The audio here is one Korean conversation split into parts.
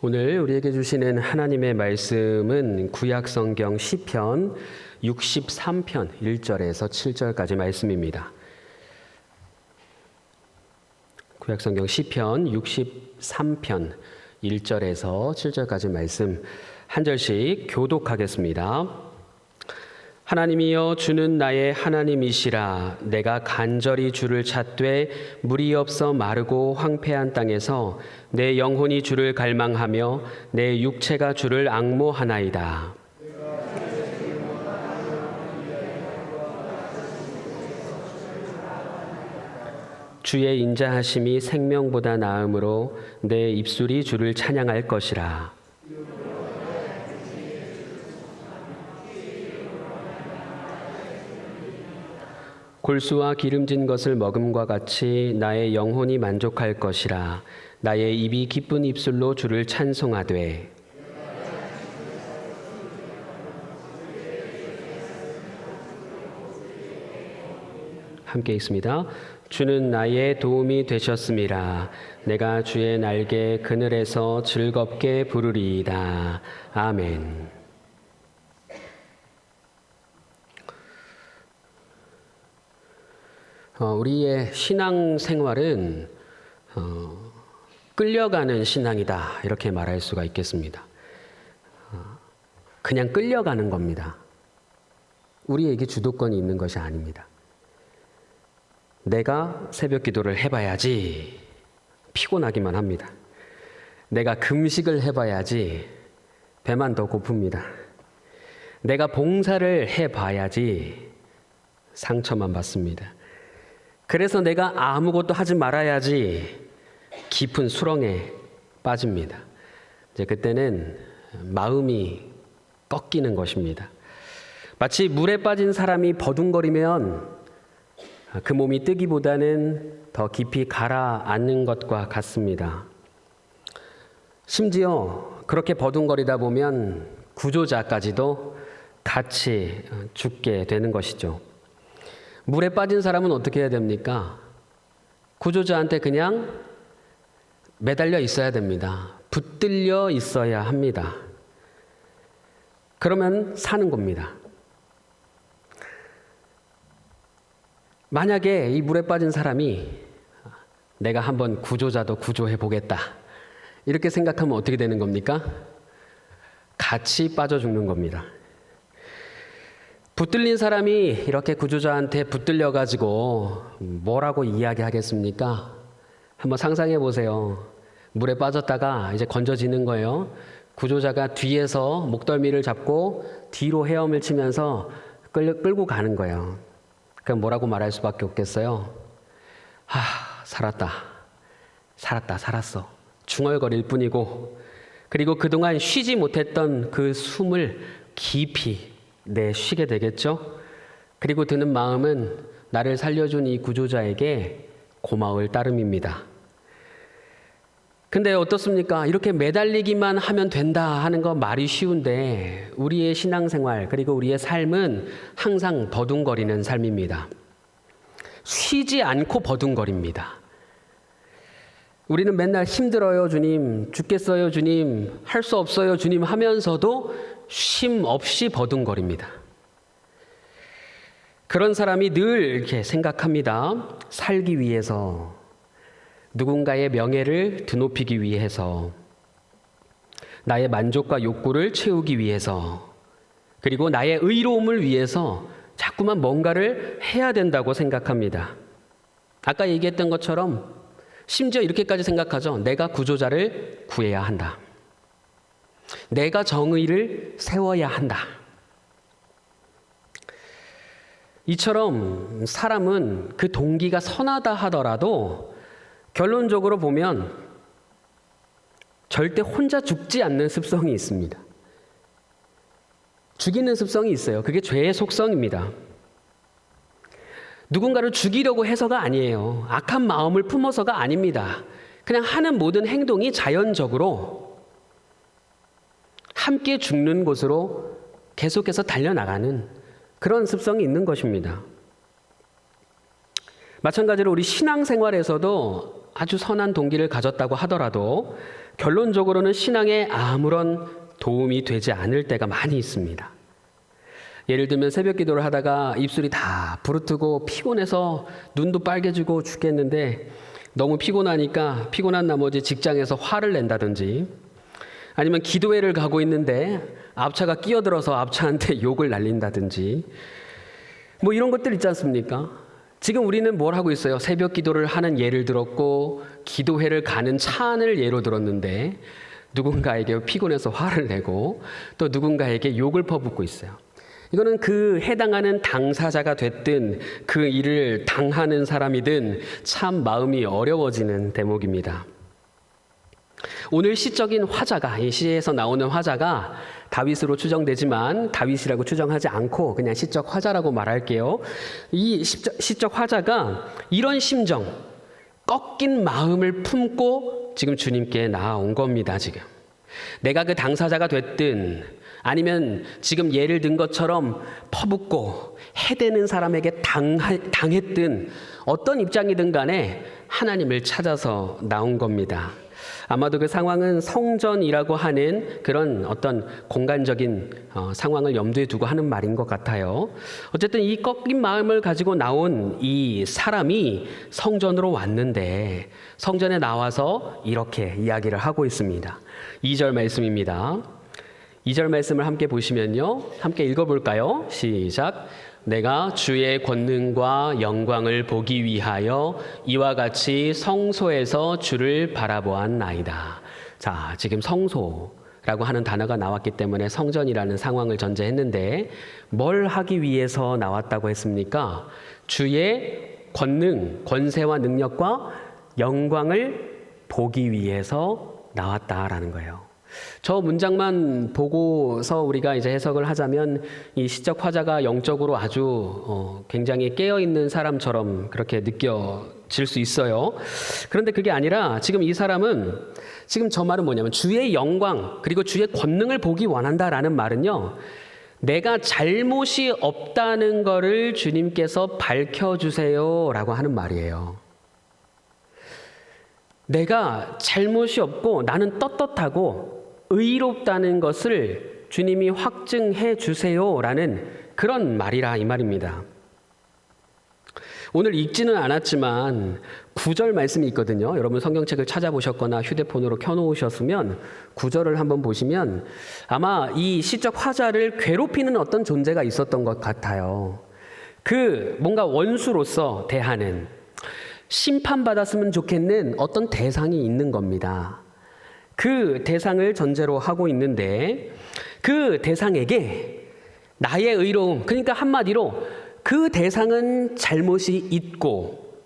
오늘 우리에게 주시는 하나님의 말씀은 구약성경 시편 63편 1절에서 7절까지 말씀입니다. 구약성경 시편 63편 1절에서 7절까지 말씀 한 절씩 교독하겠습니다. 하나님이여, 주는 나의 하나님이시라. 내가 간절히 주를 찾되 물이 없어 마르고 황폐한 땅에서 내 영혼이 주를 갈망하며 내 육체가 주를 앙모하나이다. 주의 인자하심이 생명보다 나음으로 내 입술이 주를 찬양할 것이라. 골수와 기름진 것을 먹음과 같이 나의 영혼이 만족할 것이라. 나의 입이 기쁜 입술로 주를 찬송하되. 함께 읽습니다. 주는 나의 도움이 되셨음이라. 내가 주의 날개 그늘에서 즐겁게 부르리이다. 아멘. 우리의 신앙 생활은 끌려가는 신앙이다, 이렇게 말할 수가 있겠습니다. 그냥 끌려가는 겁니다. 우리에게 주도권이 있는 것이 아닙니다. 내가 새벽 기도를 해봐야지 피곤하기만 합니다. 내가 금식을 해봐야지 배만 더 고픕니다. 내가 봉사를 해봐야지 상처만 받습니다. 그래서 내가 아무것도 하지 말아야지 깊은 수렁에 빠집니다. 이제 그때는 마음이 꺾이는 것입니다. 마치 물에 빠진 사람이 버둥거리면 그 몸이 뜨기보다는 더 깊이 가라앉는 것과 같습니다. 심지어 그렇게 버둥거리다 보면 구조자까지도 같이 죽게 되는 것이죠. 물에 빠진 사람은 어떻게 해야 됩니까? 구조자한테 그냥 매달려 있어야 됩니다. 붙들려 있어야 합니다. 그러면 사는 겁니다. 만약에 이 물에 빠진 사람이 내가 한번 구조자도 구조해 보겠다, 이렇게 생각하면 어떻게 되는 겁니까? 같이 빠져 죽는 겁니다. 붙들린 사람이 이렇게 구조자한테 붙들려가지고 뭐라고 이야기하겠습니까? 한번 상상해 보세요. 물에 빠졌다가 이제 건져지는 거예요. 구조자가 뒤에서 목덜미를 잡고 뒤로 헤엄을 치면서 끌고 가는 거예요. 그럼 뭐라고 말할 수밖에 없겠어요? 살았어. 중얼거릴 뿐이고, 그리고 그동안 쉬지 못했던 그 숨을 깊이 쉬게 되겠죠? 그리고 드는 마음은 나를 살려준 이 구조자에게 고마울 따름입니다. 근데 어떻습니까? 이렇게 매달리기만 하면 된다 하는 거 말이 쉬운데 우리의 신앙생활, 그리고 우리의 삶은 항상 버둥거리는 삶입니다. 쉬지 않고 버둥거립니다. 우리는 맨날 힘들어요 주님, 죽겠어요 주님, 할 수 없어요 주님 하면서도 쉼 없이 버둥거립니다. 그런 사람이 늘 이렇게 생각합니다. 살기 위해서, 누군가의 명예를 드높이기 위해서, 나의 만족과 욕구를 채우기 위해서, 그리고 나의 의로움을 위해서 자꾸만 뭔가를 해야 된다고 생각합니다. 아까 얘기했던 것처럼 심지어 이렇게까지 생각하죠. 내가 구조자를 구해야 한다. 내가 정의를 세워야 한다. 이처럼 사람은 그 동기가 선하다 하더라도 결론적으로 보면 절대 혼자 죽지 않는 습성이 있습니다. 죽이는 습성이 있어요. 그게 죄의 속성입니다. 누군가를 죽이려고 해서가 아니에요. 악한 마음을 품어서가 아닙니다. 그냥 하는 모든 행동이 자연적으로 함께 죽는 곳으로 계속해서 달려나가는 그런 습성이 있는 것입니다. 마찬가지로 우리 신앙생활에서도 아주 선한 동기를 가졌다고 하더라도 결론적으로는 신앙에 아무런 도움이 되지 않을 때가 많이 있습니다. 예를 들면 새벽 기도를 하다가 입술이 다 부르트고 피곤해서 눈도 빨개지고 죽겠는데 너무 피곤하니까 피곤한 나머지 직장에서 화를 낸다든지, 아니면 기도회를 가고 있는데 앞차가 끼어들어서 앞차한테 욕을 날린다든지, 뭐 이런 것들 있지 않습니까? 지금 우리는 뭘 하고 있어요? 새벽 기도를 하는 예를 들었고 기도회를 가는 차 안을 예로 들었는데 누군가에게 피곤해서 화를 내고 또 누군가에게 욕을 퍼붓고 있어요. 이거는 그 해당하는 당사자가 됐든 그 일을 당하는 사람이든 참 마음이 어려워지는 대목입니다. 오늘 시적인 화자가, 이 시에서 나오는 화자가 다윗으로 추정되지만 다윗이라고 추정하지 않고 그냥 시적 화자라고 말할게요. 이 시적 화자가 이런 심정, 꺾인 마음을 품고 지금 주님께 나아온 겁니다. 지금 내가 그 당사자가 됐든 아니면 지금 예를 든 것처럼 퍼붓고 해대는 사람에게 당했든 어떤 입장이든 간에 하나님을 찾아서 나온 겁니다. 아마도 그 상황은 성전이라고 하는 그런 어떤 공간적인 상황을 염두에 두고 하는 말인 것 같아요. 어쨌든 이 꺾인 마음을 가지고 나온 이 사람이 성전으로 왔는데 성전에 나와서 이렇게 이야기를 하고 있습니다. 2절 말씀입니다. 2절 말씀을 함께 보시면요. 함께 읽어볼까요? 시작. 내가 주의 권능과 영광을 보기 위하여 이와 같이 성소에서 주를 바라보았나이다. 자, 지금 성소라고 하는 단어가 나왔기 때문에 성전이라는 상황을 전제했는데 뭘 하기 위해서 나왔다고 했습니까? 주의 권능, 권세와 능력과 영광을 보기 위해서 나왔다라는 거예요. 저 문장만 보고서 우리가 이제 해석을 하자면 이 시적 화자가 영적으로 아주 굉장히 깨어있는 사람처럼 그렇게 느껴질 수 있어요. 그런데 그게 아니라 지금 이 사람은 지금 저 말은 뭐냐면 주의 영광 그리고 주의 권능을 보기 원한다라는 말은요. 내가 잘못이 없다는 거를 주님께서 밝혀주세요라고 하는 말이에요. 내가 잘못이 없고 나는 떳떳하고 의롭다는 것을 주님이 확증해 주세요라는 그런 말이라 이 말입니다. 오늘 읽지는 않았지만 9절 말씀이 있거든요. 여러분 성경책을 찾아보셨거나 휴대폰으로 켜놓으셨으면 9절을 한번 보시면 아마 이 시적 화자를 괴롭히는 어떤 존재가 있었던 것 같아요. 그 뭔가 원수로서 대하는, 심판받았으면 좋겠는 어떤 대상이 있는 겁니다. 그 대상을 전제로 하고 있는데 그 대상에게 나의 의로움, 그러니까 한마디로 그 대상은 잘못이 있고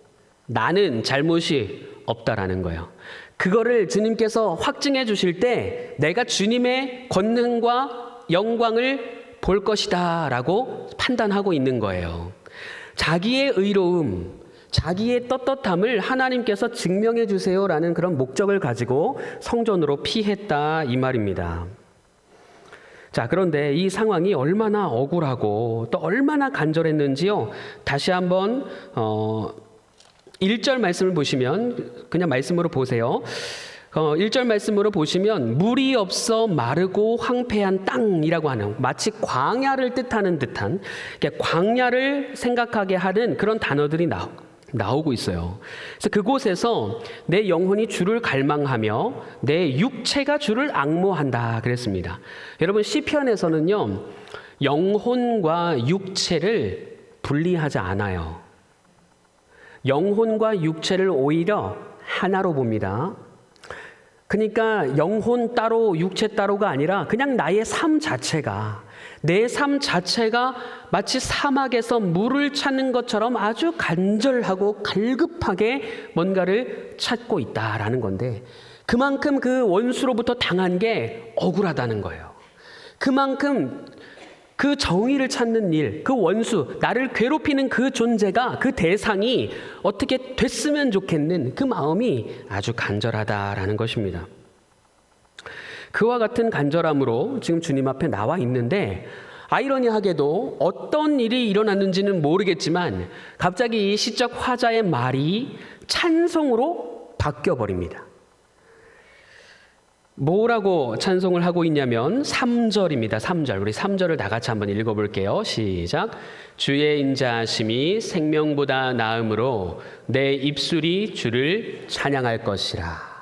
나는 잘못이 없다라는 거예요. 그거를 주님께서 확증해 주실 때 내가 주님의 권능과 영광을 볼 것이다 라고 판단하고 있는 거예요. 자기의 의로움, 자기의 떳떳함을 하나님께서 증명해 주세요라는 그런 목적을 가지고 성전으로 피했다 이 말입니다. 자, 그런데 이 상황이 얼마나 억울하고 또 얼마나 간절했는지요. 다시 한번 1절 말씀을 보시면 그냥 말씀으로 보세요. 1절 말씀으로 보시면 물이 없어 마르고 황폐한 땅이라고 하는, 마치 광야를 뜻하는 듯한, 광야를 생각하게 하는 그런 단어들이 나오고 있어요. 그래서 그곳에서 내 영혼이 주를 갈망하며 내 육체가 주를 앙모한다 그랬습니다. 여러분 시편에서는요, 영혼과 육체를 분리하지 않아요. 영혼과 육체를 오히려 하나로 봅니다. 그러니까 영혼 따로 육체 따로가 아니라 그냥 나의 삶 자체가, 내 삶 자체가 마치 사막에서 물을 찾는 것처럼 아주 간절하고 갈급하게 뭔가를 찾고 있다라는 건데, 그만큼 그 원수로부터 당한 게 억울하다는 거예요. 그만큼 그 정의를 찾는 일, 그 원수, 나를 괴롭히는 그 존재가, 그 대상이 어떻게 됐으면 좋겠는 그 마음이 아주 간절하다라는 것입니다. 그와 같은 간절함으로 지금 주님 앞에 나와 있는데, 아이러니하게도 어떤 일이 일어났는지는 모르겠지만 갑자기 이 시적 화자의 말이 찬송으로 바뀌어버립니다. 뭐라고 찬송을 하고 있냐면 3절입니다. 3절. 우리 3절을 다 같이 한번 읽어볼게요. 시작. 주의 인자하심이 생명보다 나음으로 내 입술이 주를 찬양할 것이라.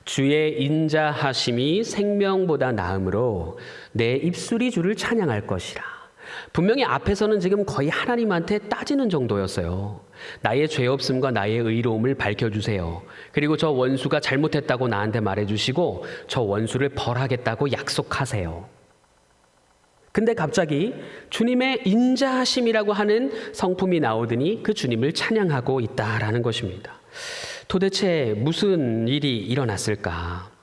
주의 인자하심이 생명보다 나음으로 내 입술이 주를 찬양할 것이라. 분명히 앞에서는 지금 거의 하나님한테 따지는 정도였어요. 나의 죄 없음과 나의 의로움을 밝혀주세요. 그리고 저 원수가 잘못했다고 나한테 말해주시고 저 원수를 벌하겠다고 약속하세요. 근데 갑자기 주님의 인자하심이라고 하는 성품이 나오더니 그 주님을 찬양하고 있다라는 것입니다. 도대체 무슨 일이 일어났을까?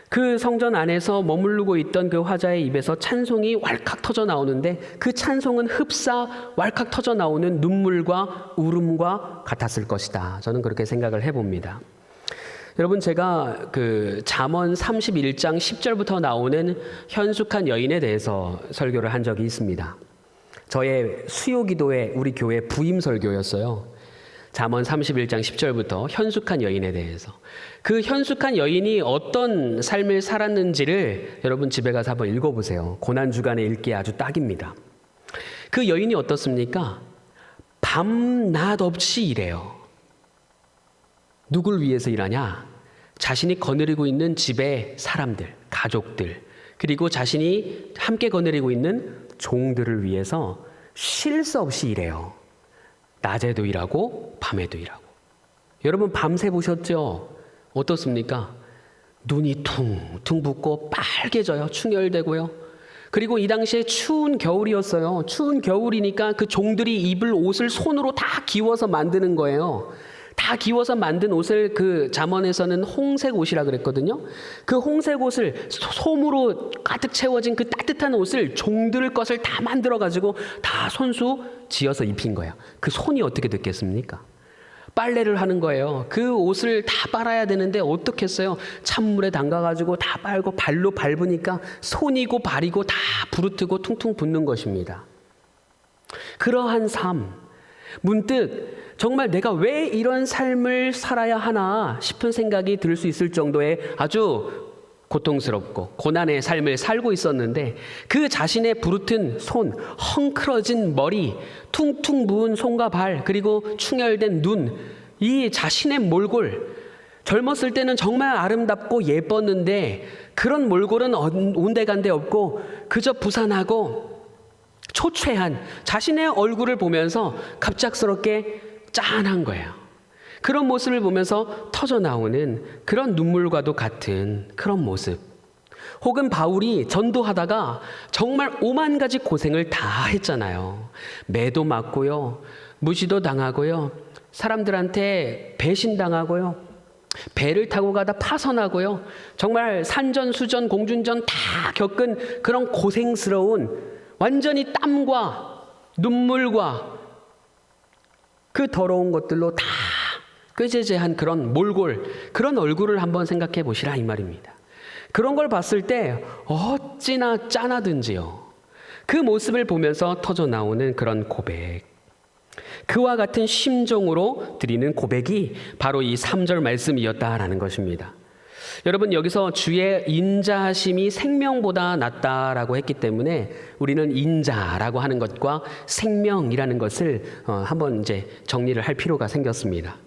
그 성전 안에서 머무르고 있던 그 화자의 입에서 찬송이 왈칵 터져 나오는데 그 찬송은 흡사 왈칵 터져 나오는 눈물과 울음과 같았을 것이다. 저는 그렇게 생각을 해봅니다. 여러분, 제가 그 잠언 31장 10절부터 나오는 현숙한 여인에 대해서 설교를 한 적이 있습니다. 저의 수요기도의 우리 교회 부임 설교였어요. 잠언 31장 10절부터 현숙한 여인에 대해서. 그 현숙한 여인이 어떤 삶을 살았는지를 여러분 집에 가서 한번 읽어보세요. 고난주간에 읽기에 아주 딱입니다. 그 여인이 어떻습니까? 밤낮 없이 일해요. 누굴 위해서 일하냐? 자신이 거느리고 있는 집의 사람들, 가족들, 그리고 자신이 함께 거느리고 있는 종들을 위해서 쉴 새 없이 일해요. 낮에도 일하고 밤에도 일하고. 여러분 밤새 보셨죠? 어떻습니까? 눈이 퉁퉁 붓고 빨개져요. 충혈되고요. 그리고 이 당시에 추운 겨울이었어요. 추운 겨울이니까 그 종들이 입을 옷을 손으로 다 기워서 만드는 거예요. 다 기워서 만든 옷을 그 잠언에서는 홍색 옷이라 그랬거든요. 그 홍색 옷을 솜으로 가득 채워진 그 따뜻한 옷을 종들 것을 다 만들어가지고 다 손수 지어서 입힌 거예요. 그 손이 어떻게 됐겠습니까? 빨래를 하는 거예요. 그 옷을 다 빨아야 되는데 어떻게 했어요? 찬물에 담가가지고 다 빨고 발로 밟으니까 손이고 발이고 다 부르트고 퉁퉁 붓는 것입니다. 그러한 삶, 문득 정말 내가 왜 이런 삶을 살아야 하나 싶은 생각이 들 수 있을 정도의 아주 고통스럽고 고난의 삶을 살고 있었는데 그 자신의 부르튼 손, 헝클어진 머리, 퉁퉁 부은 손과 발, 그리고 충혈된 눈, 이 자신의 몰골, 젊었을 때는 정말 아름답고 예뻤는데 그런 몰골은 온데간데 없고 그저 부산하고 초췌한 자신의 얼굴을 보면서 갑작스럽게 짠한 거예요. 그런 모습을 보면서 터져 나오는 그런 눈물과도 같은 그런 모습. 혹은 바울이 전도하다가 정말 오만 가지 고생을 다 했잖아요. 매도 맞고요. 무시도 당하고요. 사람들한테 배신당하고요. 배를 타고 가다 파선하고요. 정말 산전수전 공준전 다 겪은 그런 고생스러운 완전히 땀과 눈물과 그 더러운 것들로 다 꾀죄죄한 그런 몰골, 그런 얼굴을 한번 생각해 보시라 이 말입니다. 그런 걸 봤을 때 어찌나 짠하든지요. 그 모습을 보면서 터져 나오는 그런 고백. 그와 같은 심정으로 드리는 고백이 바로 이 3절 말씀이었다라는 것입니다. 여러분, 여기서 주의 인자하심이 생명보다 낫다라고 했기 때문에 우리는 인자라고 하는 것과 생명이라는 것을 한번 이제 정리를 할 필요가 생겼습니다.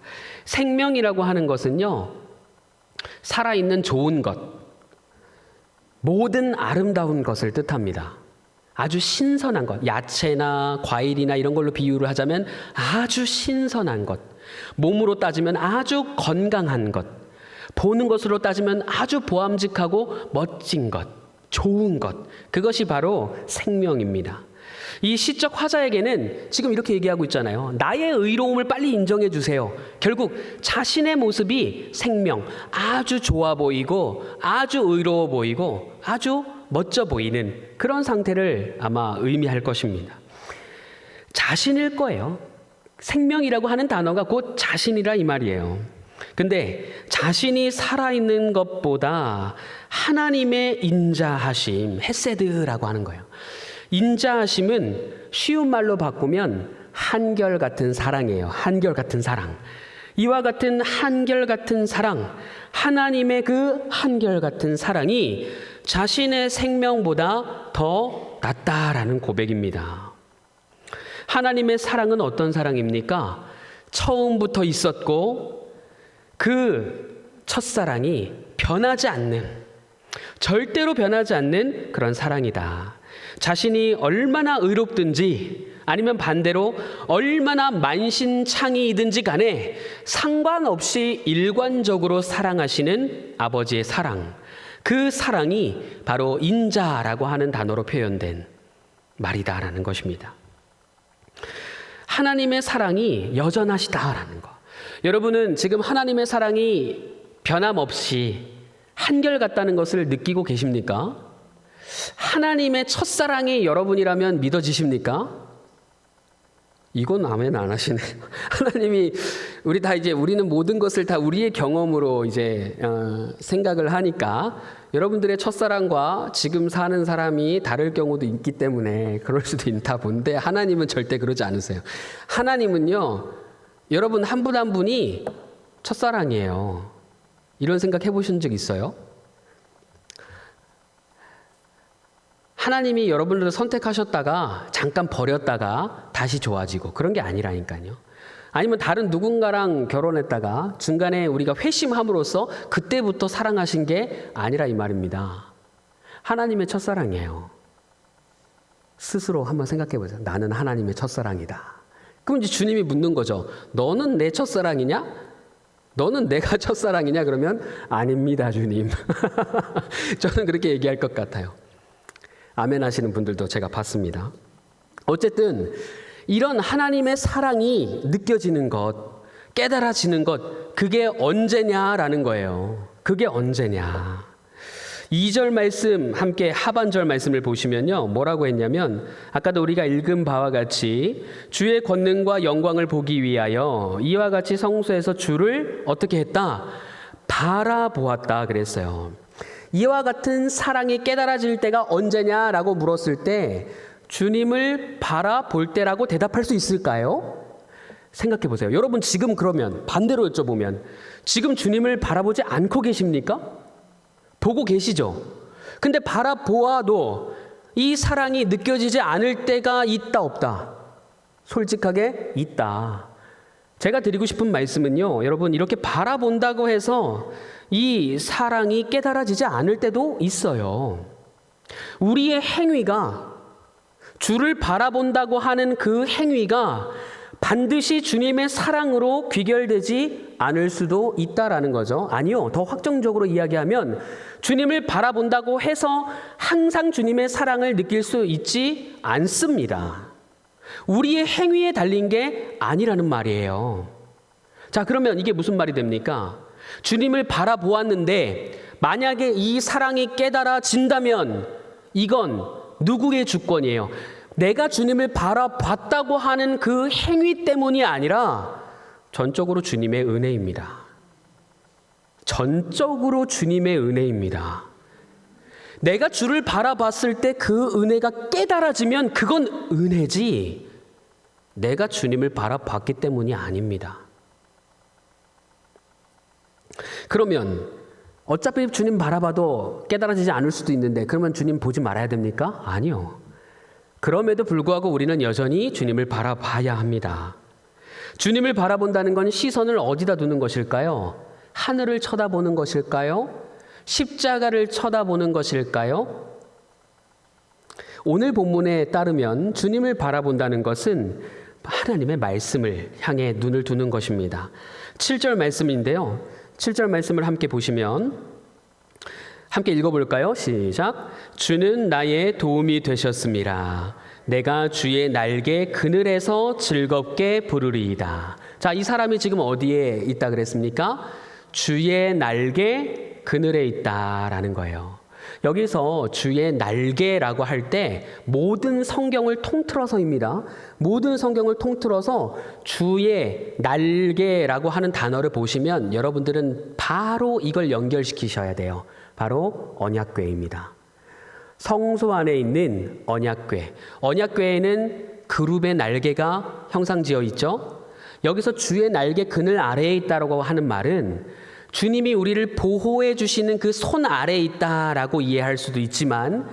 생명이라고 하는 것은요, 살아있는 좋은 것, 모든 아름다운 것을 뜻합니다. 아주 신선한 것, 야채나 과일이나 이런 걸로 비유를 하자면 아주 신선한 것, 몸으로 따지면 아주 건강한 것, 보는 것으로 따지면 아주 보암직하고 멋진 것, 좋은 것, 그것이 바로 생명입니다. 이 시적 화자에게는 지금 이렇게 얘기하고 있잖아요. 나의 의로움을 빨리 인정해 주세요. 결국 자신의 모습이 생명, 아주 좋아 보이고 아주 의로워 보이고 아주 멋져 보이는 그런 상태를 아마 의미할 것입니다. 자신일 거예요. 생명이라고 하는 단어가 곧 자신이라 이 말이에요. 근데 자신이 살아있는 것보다 하나님의 인자하심, 헤세드라고 하는 거예요. 인자하심은 쉬운 말로 바꾸면 한결같은 사랑이에요. 한결같은 사랑. 이와 같은 한결같은 사랑, 하나님의 그 한결같은 사랑이 자신의 생명보다 더 낫다라는 고백입니다. 하나님의 사랑은 어떤 사랑입니까? 처음부터 있었고 그 첫사랑이 변하지 않는, 절대로 변하지 않는 그런 사랑이다. 자신이 얼마나 의롭든지 아니면 반대로 얼마나 만신창이든지 간에 상관없이 일관적으로 사랑하시는 아버지의 사랑, 그 사랑이 바로 인자라고 하는 단어로 표현된 말이다라는 것입니다. 하나님의 사랑이 여전하시다라는 것. 여러분은 지금 하나님의 사랑이 변함없이 한결같다는 것을 느끼고 계십니까? 하나님의 첫사랑이 여러분이라면 믿어지십니까? 이건 아멘 안 하시네요. 하나님이 우리는 모든 것을 다 우리의 경험으로 생각을 하니까 여러분들의 첫사랑과 지금 사는 사람이 다를 경우도 있기 때문에 그럴 수도 있다 본데, 하나님은 절대 그러지 않으세요. 하나님은요, 여러분 한 분 한 분이 첫사랑이에요. 이런 생각 해보신 적 있어요? 하나님이 여러분들을 선택하셨다가 잠깐 버렸다가 다시 좋아지고 그런 게 아니라니까요. 아니면 다른 누군가랑 결혼했다가 중간에 우리가 회심함으로써 그때부터 사랑하신 게 아니라 이 말입니다. 하나님의 첫사랑이에요. 스스로 한번 생각해 보세요. 나는 하나님의 첫사랑이다. 그럼 이제 주님이 묻는 거죠. 너는 내 첫사랑이냐? 너는 내가 첫사랑이냐? 그러면 아닙니다, 주님. 저는 그렇게 얘기할 것 같아요. 아멘 하시는 분들도 제가 봤습니다. 어쨌든 이런 하나님의 사랑이 느껴지는 것, 깨달아지는 것, 그게 언제냐라는 거예요. 그게 언제냐. 2절 말씀 함께 하반절 말씀을 보시면요, 뭐라고 했냐면 아까도 우리가 읽은 바와 같이 주의 권능과 영광을 보기 위하여 이와 같이 성소에서 주를 어떻게 했다? 바라보았다 그랬어요. 이와 같은 사랑이 깨달아질 때가 언제냐라고 물었을 때 주님을 바라볼 때라고 대답할 수 있을까요? 생각해 보세요. 여러분 지금 그러면 반대로 여쭤보면 지금 주님을 바라보지 않고 계십니까? 보고 계시죠? 근데 바라보아도 이 사랑이 느껴지지 않을 때가 있다 없다? 솔직하게 있다. 제가 드리고 싶은 말씀은요, 여러분 이렇게 바라본다고 해서 이 사랑이 깨달아지지 않을 때도 있어요. 우리의 행위가, 주를 바라본다고 하는 그 행위가 반드시 주님의 사랑으로 귀결되지 않을 수도 있다라는 거죠. 아니요, 더 확정적으로 이야기하면 주님을 바라본다고 해서 항상 주님의 사랑을 느낄 수 있지 않습니다. 우리의 행위에 달린 게 아니라는 말이에요. 자, 그러면 이게 무슨 말이 됩니까? 주님을 바라보았는데 만약에 이 사랑이 깨달아진다면 이건 누구의 주권이에요? 내가 주님을 바라봤다고 하는 그 행위 때문이 아니라 전적으로 주님의 은혜입니다. 전적으로 주님의 은혜입니다. 내가 주를 바라봤을 때 그 은혜가 깨달아지면 그건 은혜지 내가 주님을 바라봤기 때문이 아닙니다. 그러면 어차피 주님 바라봐도 깨달아지지 않을 수도 있는데 그러면 주님 보지 말아야 됩니까? 아니요. 그럼에도 불구하고 우리는 여전히 주님을 바라봐야 합니다. 주님을 바라본다는 건 시선을 어디다 두는 것일까요? 하늘을 쳐다보는 것일까요? 십자가를 쳐다보는 것일까요? 오늘 본문에 따르면 주님을 바라본다는 것은 하나님의 말씀을 향해 눈을 두는 것입니다. 7절 말씀인데요. 7절 말씀을 함께 보시면 함께 읽어볼까요? 시작. 주는 나의 도움이 되셨습니다. 내가 주의 날개 그늘에서 즐겁게 부르리이다. 자, 이 사람이 지금 어디에 있다 그랬습니까? 주의 날개 그늘에 있다라는 거예요. 여기서 주의 날개라고 할 때 모든 성경을 통틀어서입니다. 모든 성경을 통틀어서 주의 날개라고 하는 단어를 보시면 여러분들은 바로 이걸 연결시키셔야 돼요. 바로 언약궤입니다. 성소 안에 있는 언약궤. 언약궤에는 그룹의 날개가 형상지어 있죠. 여기서 주의 날개 그늘 아래에 있다라고 하는 말은 주님이 우리를 보호해 주시는 그 손 아래에 있다라고 이해할 수도 있지만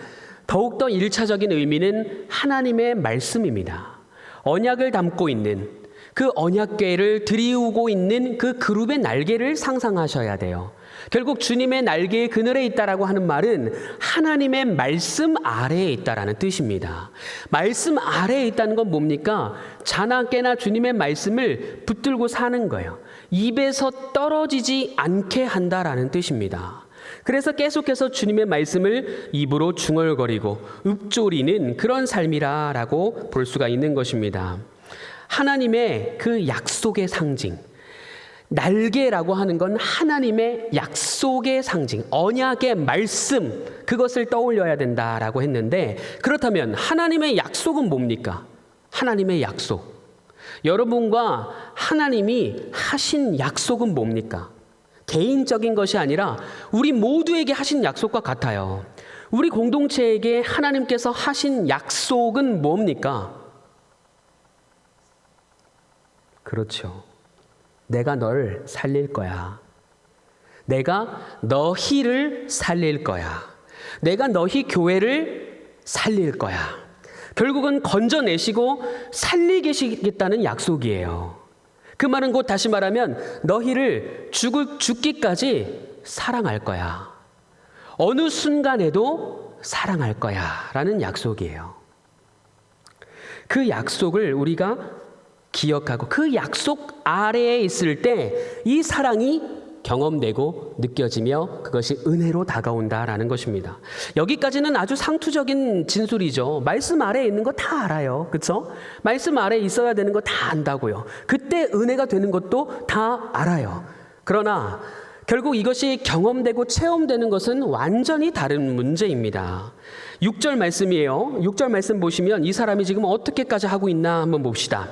더욱더 1차적인 의미는 하나님의 말씀입니다. 언약을 담고 있는 그 언약궤를 들이우고 있는 그 그룹의 날개를 상상하셔야 돼요. 결국 주님의 날개의 그늘에 있다라고 하는 말은 하나님의 말씀 아래에 있다라는 뜻입니다. 말씀 아래에 있다는 건 뭡니까? 자나 깨나 주님의 말씀을 붙들고 사는 거예요. 입에서 떨어지지 않게 한다라는 뜻입니다. 그래서 계속해서 주님의 말씀을 입으로 중얼거리고 읊조리는 그런 삶이라고 볼 수가 있는 것입니다. 하나님의 그 약속의 상징, 날개라고 하는 건 하나님의 약속의 상징, 언약의 말씀, 그것을 떠올려야 된다라고 했는데, 그렇다면 하나님의 약속은 뭡니까? 하나님의 약속. 여러분과 하나님이 하신 약속은 뭡니까? 개인적인 것이 아니라 우리 모두에게 하신 약속과 같아요. 우리 공동체에게 하나님께서 하신 약속은 뭡니까? 그렇죠. 내가 널 살릴 거야. 내가 너희를 살릴 거야. 내가 너희 교회를 살릴 거야. 결국은 건져내시고 살리시겠다는 약속이에요. 그 말은 곧 다시 말하면 너희를 죽기까지 사랑할 거야. 어느 순간에도 사랑할 거야 라는 약속이에요. 그 약속을 우리가 기억하고 그 약속 아래에 있을 때 이 사랑이 경험되고 느껴지며 그것이 은혜로 다가온다라는 것입니다. 여기까지는 아주 상투적인 진술이죠. 말씀 아래에 있는 거 다 알아요. 그렇죠? 말씀 아래에 있어야 되는 거 다 안다고요. 그때 은혜가 되는 것도 다 알아요. 그러나 결국 이것이 경험되고 체험되는 것은 완전히 다른 문제입니다. 6절 말씀이에요. 6절 말씀 보시면 이 사람이 지금 어떻게까지 하고 있나 한번 봅시다.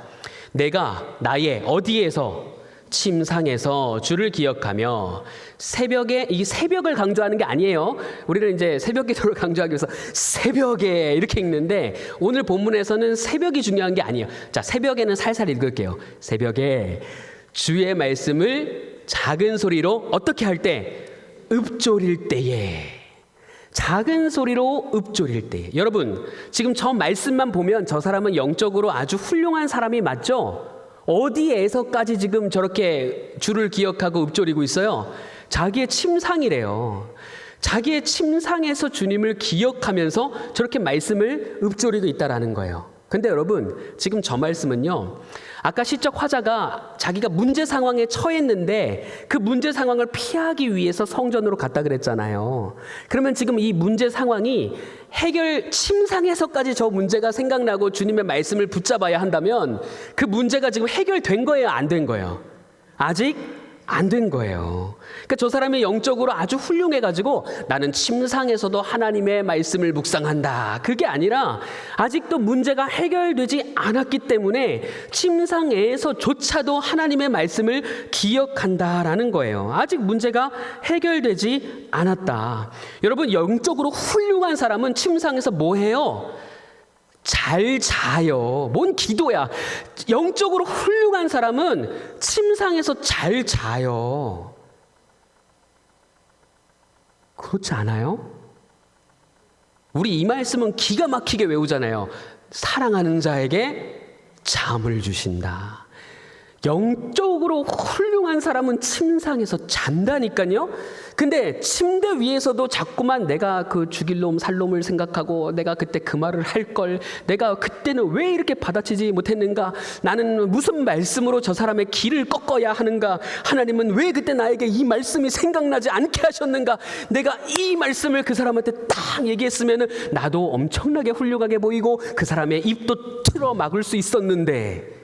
내가 나의 어디에서 침상에서 주를 기억하며 새벽에, 이 새벽을 강조하는 게 아니에요. 우리는 이제 새벽 기도를 강조하기 위해서 새벽에 이렇게 읽는데 오늘 본문에서는 새벽이 중요한 게 아니에요. 자, 새벽에는 살살 읽을게요. 새벽에 주의 말씀을 작은 소리로 어떻게 할 때? 읊조릴 때에. 작은 소리로 읊조릴 때에. 여러분, 지금 저 말씀만 보면 저 사람은 영적으로 아주 훌륭한 사람이 맞죠? 어디에서까지 지금 저렇게 주를 기억하고 읊조리고 있어요? 자기의 침상이래요. 자기의 침상에서 주님을 기억하면서 저렇게 말씀을 읊조리고 있다라는 거예요. 근데 여러분, 지금 저 말씀은요, 아까 시적 화자가 자기가 문제 상황에 처했는데 그 문제 상황을 피하기 위해서 성전으로 갔다 그랬잖아요. 그러면 지금 이 문제 상황이 침상에서까지 저 문제가 생각나고 주님의 말씀을 붙잡아야 한다면 그 문제가 지금 해결된 거예요? 안 된 거예요? 아직 안 된 거예요. 그러니까 저 사람이 영적으로 아주 훌륭해가지고 나는 침상에서도 하나님의 말씀을 묵상한다. 그게 아니라 아직도 문제가 해결되지 않았기 때문에 침상에서조차도 하나님의 말씀을 기억한다라는 거예요. 아직 문제가 해결되지 않았다. 여러분, 영적으로 훌륭한 사람은 침상에서 뭐 해요? 잘 자요. 뭔 기도야. 영적으로 훌륭한 사람은 침상에서 잘 자요. 그렇지 않아요? 우리 이 말씀은 기가 막히게 외우잖아요. 사랑하는 자에게 잠을 주신다. 영적으로 훌륭한 사람은 침상에서 잔다니까요. 근데 침대 위에서도 자꾸만 내가 그 죽일 놈 살 놈을 생각하고 내가 그때 그 말을 할 걸, 내가 그때는 왜 이렇게 받아치지 못했는가, 나는 무슨 말씀으로 저 사람의 길을 꺾어야 하는가, 하나님은 왜 그때 나에게 이 말씀이 생각나지 않게 하셨는가, 내가 이 말씀을 그 사람한테 딱 얘기했으면 나도 엄청나게 훌륭하게 보이고 그 사람의 입도 틀어 막을 수 있었는데,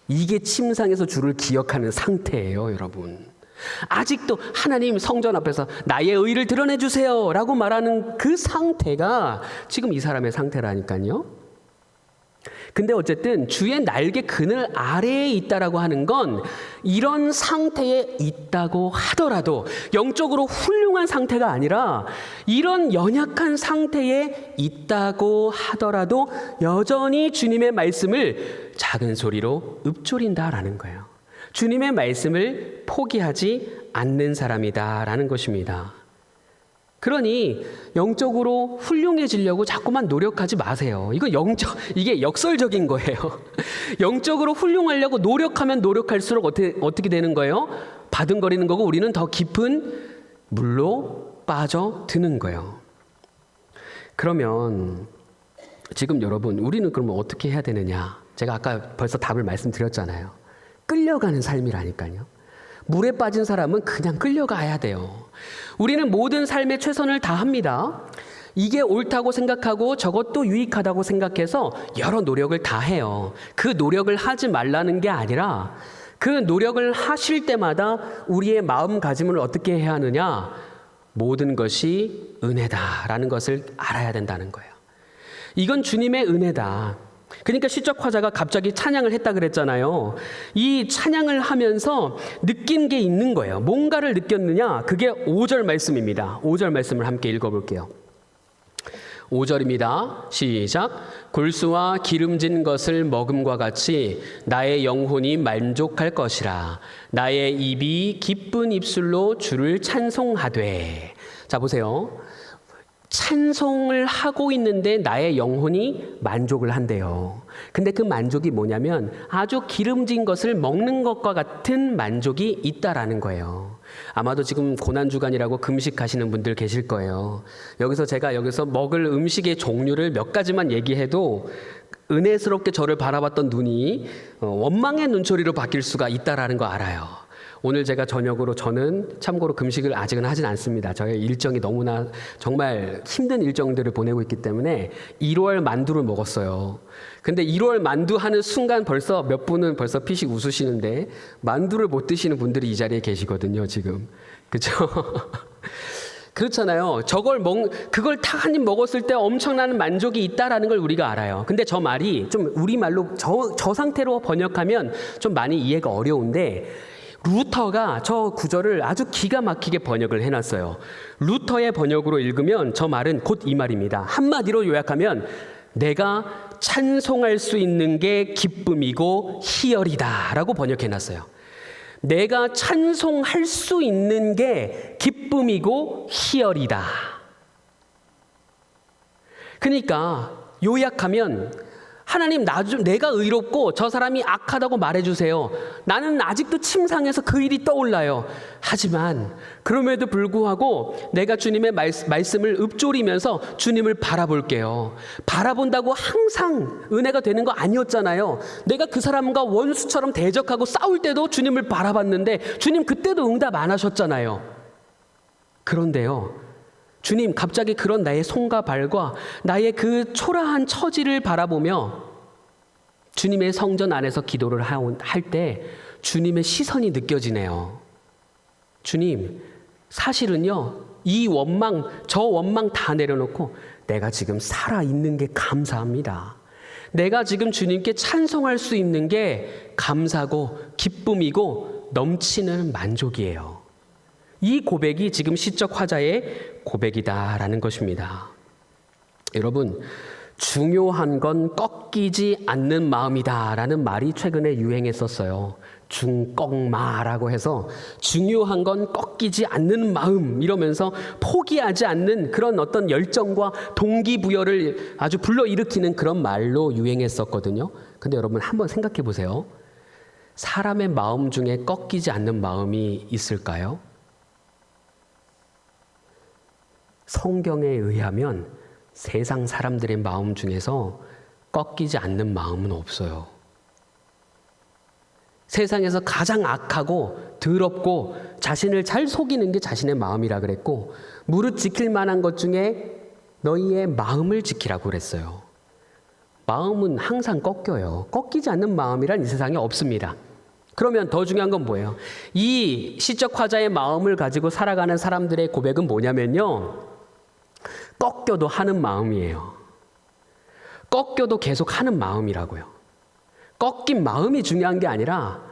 이게 침상에서 주를 기억하는 상태예요, 여러분. 아직도 하나님 성전 앞에서 나의 의를 드러내 주세요 라고 말하는 그 상태가 지금 이 사람의 상태라니까요. 근데 어쨌든 주의 날개 그늘 아래에 있다라고 하는 건 이런 상태에 있다고 하더라도 영적으로 훌륭한 상태가 아니라 이런 연약한 상태에 있다고 하더라도 여전히 주님의 말씀을 작은 소리로 읊조린다라는 거예요. 주님의 말씀을 포기하지 않는 사람이다라는 것입니다. 그러니 영적으로 훌륭해지려고 자꾸만 노력하지 마세요. 이게 역설적인 거예요. 영적으로 훌륭하려고 노력하면 노력할수록 어떻게 되는 거예요? 바둥거리는 거고 우리는 더 깊은 물로 빠져드는 거예요. 그러면 지금 여러분, 우리는 그러면 어떻게 해야 되느냐? 제가 아까 벌써 답을 말씀드렸잖아요. 끌려가는 삶이라니까요. 물에 빠진 사람은 그냥 끌려가야 돼요. 우리는 모든 삶에 최선을 다합니다. 이게 옳다고 생각하고 저것도 유익하다고 생각해서 여러 노력을 다해요. 그 노력을 하지 말라는 게 아니라 그 노력을 하실 때마다 우리의 마음가짐을 어떻게 해야 하느냐? 모든 것이 은혜다라는 것을 알아야 된다는 거예요. 이건 주님의 은혜다. 그러니까 시적 화자가 갑자기 찬양을 했다 그랬잖아요. 이 찬양을 하면서 느낀 게 있는 거예요. 뭔가를 느꼈느냐? 그게 5절 말씀입니다. 5절 말씀을 함께 읽어볼게요. 5절입니다. 시작. 골수와 기름진 것을 먹음과 같이 나의 영혼이 만족할 것이라. 나의 입이 기쁜 입술로 주를 찬송하되. 자, 보세요. 찬송을 하고 있는데 나의 영혼이 만족을 한대요. 근데 그 만족이 뭐냐면 아주 기름진 것을 먹는 것과 같은 만족이 있다라는 거예요. 아마도 지금 고난주간이라고 금식하시는 분들 계실 거예요. 제가 여기서 먹을 음식의 종류를 몇 가지만 얘기해도 은혜스럽게 저를 바라봤던 눈이 원망의 눈초리로 바뀔 수가 있다라는 거 알아요. 오늘 제가 저는 참고로 금식을 아직은 하진 않습니다. 저의 일정이 너무나 정말 힘든 일정들을 보내고 있기 때문에 1월 만두를 먹었어요. 근데 1월 만두 하는 순간 벌써 몇 분은 벌써 피식 웃으시는데 만두를 못 드시는 분들이 이 자리에 계시거든요, 지금. 그렇죠? 그렇잖아요. 그걸 딱 한 입 먹었을 때 엄청난 만족이 있다라는 걸 우리가 알아요. 근데 저 말이 좀 우리말로 저 상태로 번역하면 좀 많이 이해가 어려운데 루터가 저 구절을 아주 기가 막히게 번역을 해놨어요. 루터의 번역으로 읽으면 저 말은 곧 이 말입니다. 한마디로 요약하면 내가 찬송할 수 있는 게 기쁨이고 희열이다 라고 번역해놨어요. 내가 찬송할 수 있는 게 기쁨이고 희열이다. 그러니까 요약하면 하나님, 내가 의롭고 저 사람이 악하다고 말해주세요. 나는 아직도 침상에서 그 일이 떠올라요. 하지만 그럼에도 불구하고 내가 주님의 말씀을 읊조리면서 주님을 바라볼게요. 바라본다고 항상 은혜가 되는 거 아니었잖아요. 내가 그 사람과 원수처럼 대적하고 싸울 때도 주님을 바라봤는데 주님 그때도 응답 안 하셨잖아요. 그런데요, 주님 갑자기 그런 나의 손과 발과 나의 그 초라한 처지를 바라보며 주님의 성전 안에서 기도를 할 때 주님의 시선이 느껴지네요. 주님, 사실은요, 저 원망 다 내려놓고 내가 지금 살아있는 게 감사합니다. 내가 지금 주님께 찬송할 수 있는 게 감사고 기쁨이고 넘치는 만족이에요. 이 고백이 지금 시적 화자의 고백이다라는 것입니다. 여러분, 중요한 건 꺾이지 않는 마음이다라는 말이 최근에 유행했었어요. 중꺾마라고 해서 중요한 건 꺾이지 않는 마음 이러면서 포기하지 않는 그런 어떤 열정과 동기부여를 아주 불러일으키는 그런 말로 유행했었거든요. 근데 여러분 한번 생각해 보세요. 사람의 마음 중에 꺾이지 않는 마음이 있을까요? 성경에 의하면 세상 사람들의 마음 중에서 꺾이지 않는 마음은 없어요. 세상에서 가장 악하고 더럽고 자신을 잘 속이는 게 자신의 마음이라 그랬고, 무릇 지킬 만한 것 중에 너희의 마음을 지키라고 그랬어요. 마음은 항상 꺾여요. 꺾이지 않는 마음이란 이 세상에 없습니다. 그러면 더 중요한 건 뭐예요? 이 시적 화자의 마음을 가지고 살아가는 사람들의 고백은 뭐냐면요, 꺾여도 하는 마음이에요. 꺾여도 계속 하는 마음이라고요. 꺾인 마음이 중요한 게 아니라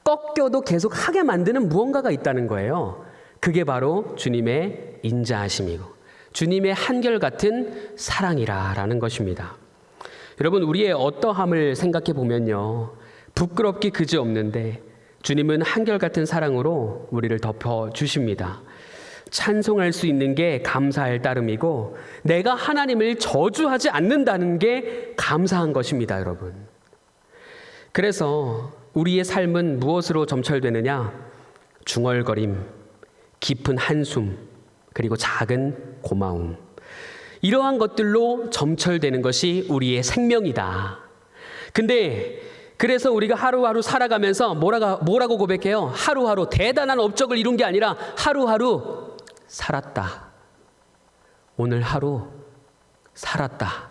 꺾여도 계속 하게 만드는 무언가가 있다는 거예요. 그게 바로 주님의 인자하심이고 주님의 한결같은 사랑이라는 것입니다. 여러분, 우리의 어떠함을 생각해 보면요, 부끄럽기 그지없는데 주님은 한결같은 사랑으로 우리를 덮어주십니다. 찬송할 수 있는 게 감사할 따름이고 내가 하나님을 저주하지 않는다는 게 감사한 것입니다, 여러분. 그래서 우리의 삶은 무엇으로 점철되느냐? 중얼거림, 깊은 한숨, 그리고 작은 고마움. 이러한 것들로 점철되는 것이 우리의 생명이다. 근데 그래서 우리가 하루하루 살아가면서 뭐라고 고백해요? 하루하루 대단한 업적을 이룬 게 아니라 하루하루 살았다. 오늘 하루 살았다.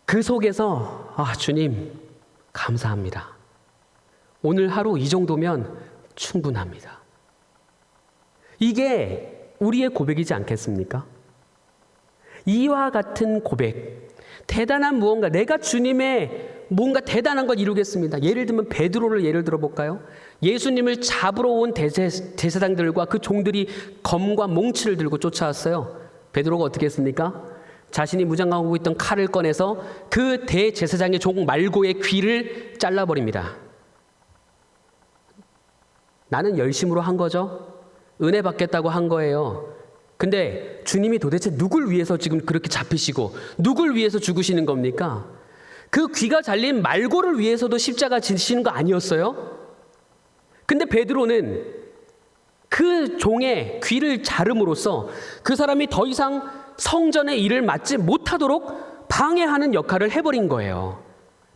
그 속에서 주님 감사합니다. 오늘 하루 이 정도면 충분합니다. 이게 우리의 고백이지 않겠습니까? 이와 같은 고백, 대단한 무언가, 내가 주님의 뭔가 대단한 걸 이루겠습니다. 예를 들면 베드로를 예를 들어볼까요? 예수님을 잡으러 온 제사장들과 그 종들이 검과 몽치를 들고 쫓아왔어요. 베드로가 어떻게 했습니까? 자신이 무장하고 있던 칼을 꺼내서 그 대제사장의 종 말고의 귀를 잘라버립니다. 나는 열심으로 한 거죠. 은혜 받겠다고 한 거예요. 근데 주님이 도대체 누굴 위해서 지금 그렇게 잡히시고 누굴 위해서 죽으시는 겁니까? 그 귀가 잘린 말고를 위해서도 십자가 지시는 거 아니었어요? 근데 베드로는 그 종의 귀를 자름으로써 그 사람이 더 이상 성전의 일을 맡지 못하도록 방해하는 역할을 해버린 거예요.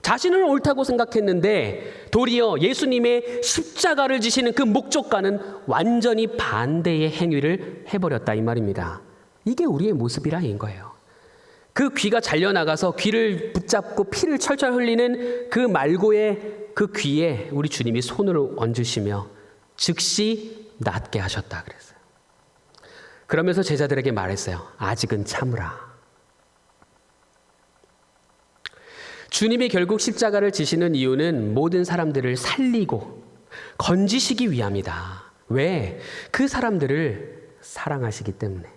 자신은 옳다고 생각했는데 도리어 예수님의 십자가를 지시는 그 목적과는 완전히 반대의 행위를 해버렸다 이 말입니다. 이게 우리의 모습이라는 거예요. 그 귀가 잘려나가서 귀를 붙잡고 피를 철철 흘리는 그 말고의 그 귀에 우리 주님이 손을 얹으시며 즉시 낫게 하셨다 그랬어요. 그러면서 제자들에게 말했어요. 아직은 참으라. 주님이 결국 십자가를 지시는 이유는 모든 사람들을 살리고 건지시기 위함이다. 왜? 그 사람들을 사랑하시기 때문에.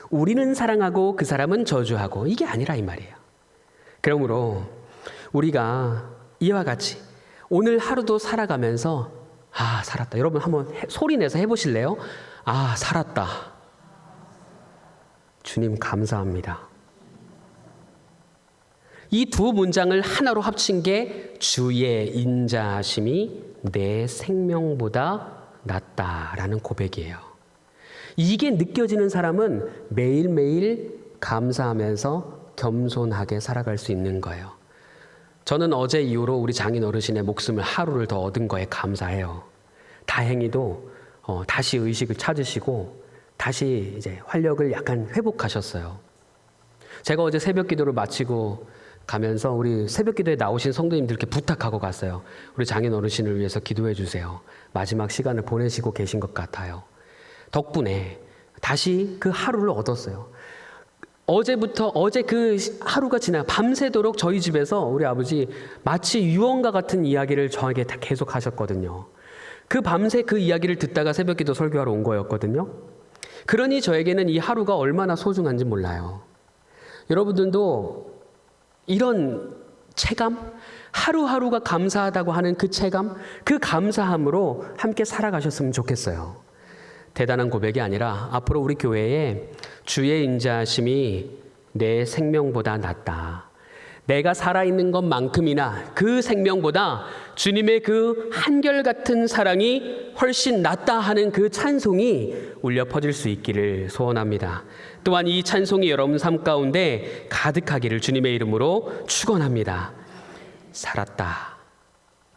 우리는 사랑하고 그 사람은 저주하고 이게 아니라 이 말이에요. 그러므로 우리가 이와 같이 오늘 하루도 살아가면서 살았다. 여러분 한번 소리내서 해보실래요? 살았다. 주님 감사합니다. 이 두 문장을 하나로 합친 게 주의 인자하심이 내 생명보다 낫다라는 고백이에요. 이게 느껴지는 사람은 매일매일 감사하면서 겸손하게 살아갈 수 있는 거예요. 저는 어제 이후로 우리 장인 어르신의 목숨을 하루를 더 얻은 거에 감사해요. 다행히도 다시 의식을 찾으시고 다시 이제 활력을 약간 회복하셨어요. 제가 어제 새벽 기도를 마치고 가면서 우리 새벽 기도에 나오신 성도님들께 부탁하고 갔어요. 우리 장인 어르신을 위해서 기도해 주세요. 마지막 시간을 보내시고 계신 것 같아요. 덕분에 다시 그 하루를 얻었어요. 어제 그 하루가 지나 밤새도록 저희 집에서 우리 아버지 마치 유언과 같은 이야기를 저에게 다 계속 하셨거든요. 그 밤새 그 이야기를 듣다가 새벽 기도 설교하러 온 거였거든요. 그러니 저에게는 이 하루가 얼마나 소중한지 몰라요. 여러분들도 이런 체감, 하루하루가 감사하다고 하는 그 체감, 그 감사함으로 함께 살아가셨으면 좋겠어요. 대단한 고백이 아니라 앞으로 우리 교회에 주의 인자하심이 내 생명보다 낫다. 내가 살아있는 것만큼이나 그 생명보다 주님의 그 한결같은 사랑이 훨씬 낫다 하는 그 찬송이 울려 퍼질 수 있기를 소원합니다. 또한 이 찬송이 여러분 삶 가운데 가득하기를 주님의 이름으로 축원합니다. 살았다.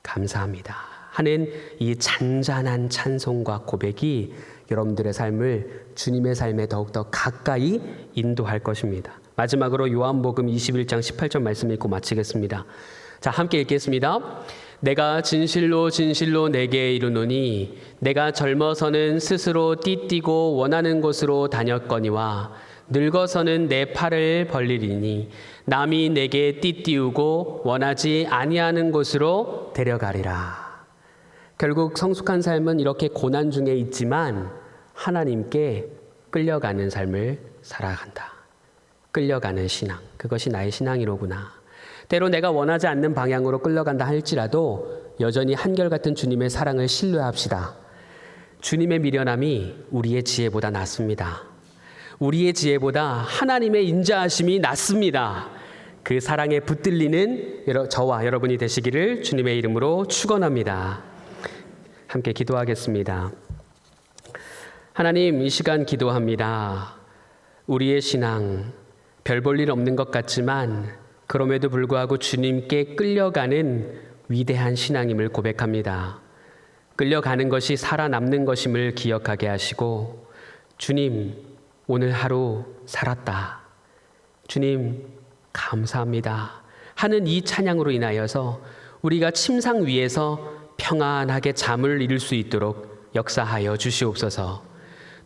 감사합니다. 하는 이 잔잔한 찬송과 고백이 여러분들의 삶을 주님의 삶에 더욱더 가까이 인도할 것입니다. 마지막으로 요한복음 21장 18절 말씀 읽고 마치겠습니다. 자, 함께 읽겠습니다. 내가 진실로 진실로 내게 이르노니 내가 젊어서는 스스로 띠띠고 원하는 곳으로 다녔거니와 늙어서는 내 팔을 벌리리니 남이 내게 띠띠우고 원하지 아니하는 곳으로 데려가리라. 결국 성숙한 삶은 이렇게 고난 중에 있지만 하나님께 끌려가는 삶을 살아간다. 끌려가는 신앙. 그것이 나의 신앙이로구나. 때로 내가 원하지 않는 방향으로 끌려간다 할지라도 여전히 한결같은 주님의 사랑을 신뢰합시다. 주님의 미련함이 우리의 지혜보다 낫습니다. 우리의 지혜보다 하나님의 인자하심이 낫습니다. 그 사랑에 붙들리는 저와 여러분이 되시기를 주님의 이름으로 축원합니다. 함께 기도하겠습니다. 하나님, 이 시간 기도합니다. 우리의 신앙 별 볼 일 없는 것 같지만 그럼에도 불구하고 주님께 끌려가는 위대한 신앙임을 고백합니다. 끌려가는 것이 살아남는 것임을 기억하게 하시고, 주님, 오늘 하루 살았다. 주님, 감사합니다. 하는 이 찬양으로 인하여서 우리가 침상 위에서 평안하게 잠을 이룰 수 있도록 역사하여 주시옵소서.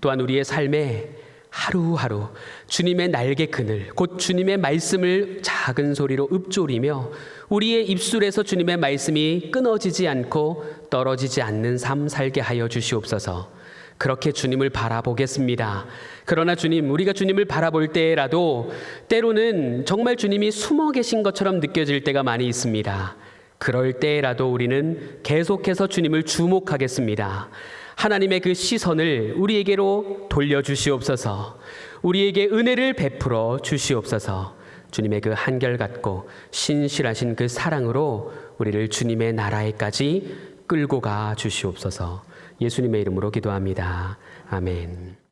또한 우리의 삶에 하루하루 주님의 날개 그늘, 곧 주님의 말씀을 작은 소리로 읊조리며 우리의 입술에서 주님의 말씀이 끊어지지 않고 떨어지지 않는 삶 살게 하여 주시옵소서. 그렇게 주님을 바라보겠습니다. 그러나 주님, 우리가 주님을 바라볼 때라도 때로는 정말 주님이 숨어 계신 것처럼 느껴질 때가 많이 있습니다. 그럴 때라도 우리는 계속해서 주님을 주목하겠습니다. 하나님의 그 시선을 우리에게로 돌려주시옵소서. 우리에게 은혜를 베풀어 주시옵소서. 주님의 그 한결같고 신실하신 그 사랑으로 우리를 주님의 나라에까지 끌고 가 주시옵소서. 예수님의 이름으로 기도합니다. 아멘.